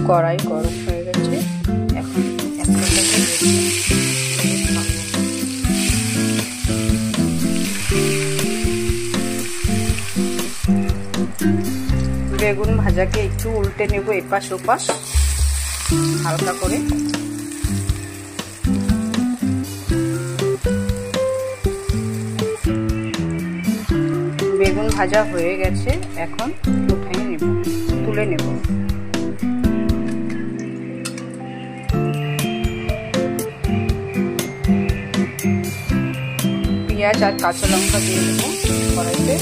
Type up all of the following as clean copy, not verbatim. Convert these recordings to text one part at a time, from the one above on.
কড়াই গরম হয়ে গেছে, এখন বেগুন ভাজাকে একটু উল্টে নেব এপাশ ওপাশ হালকা করে। বেগুন ভাজা হয়ে গেছে, এখন তুলে নেব। পেঁয়াজ আর কাঁচা লঙ্কা দিয়ে দেব কড়াইতে,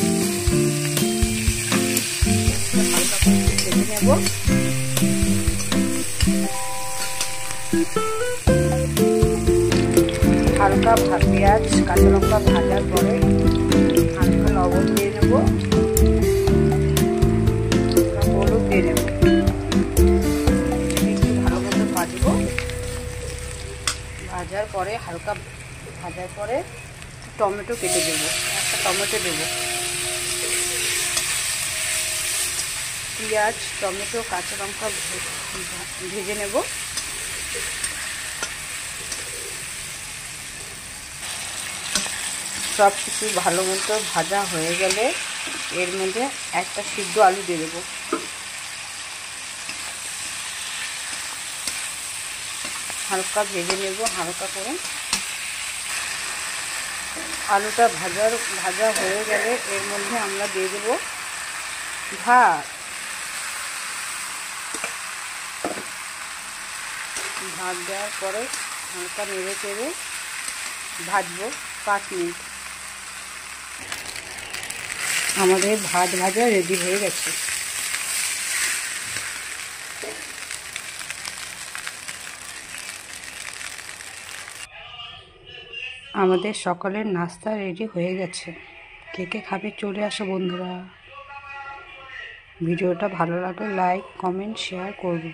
হালকা করে ভেজে নেব। হালকা পেঁয়াজ কাঁচা লঙ্কা ভাজার পরে হালকা লবণ দিয়ে নেব, হলুদ দিয়ে নেব, একটু ভালো মতো ভাজবো। ভাজার পরে হালকা ভাজার পরে টমেটো কেটে দেবো, একটা টমেটো দেবো। পেঁয়াজ টমেটো কাঁচা লঙ্কা ভেজে নেব। সব কিছু ভালো মতো ভাজা হয়ে গেলে এর মধ্যে একটা সিদ্ধ আলু দিয়ে দেবো। হালকা ভেজে নেব, হালকা করে। আলুটা ভাজা হয়ে গেলে এর মধ্যে আমরা দিয়ে দেবো ভাত। ভাত দেওয়ার পরে হালকা নেড়ে চেড়ে ভাজবো 5 মিনিট। আমাদের ভাত ভাজা রেডি হয়ে গেছে। আমাদের সকালের নাস্তা রেডি হয়ে গেছে। কে কে খাবে চলে আসো বন্ধুরা। ভিডিওটা ভালো লাগলে লাইক কমেন্ট শেয়ার করবে।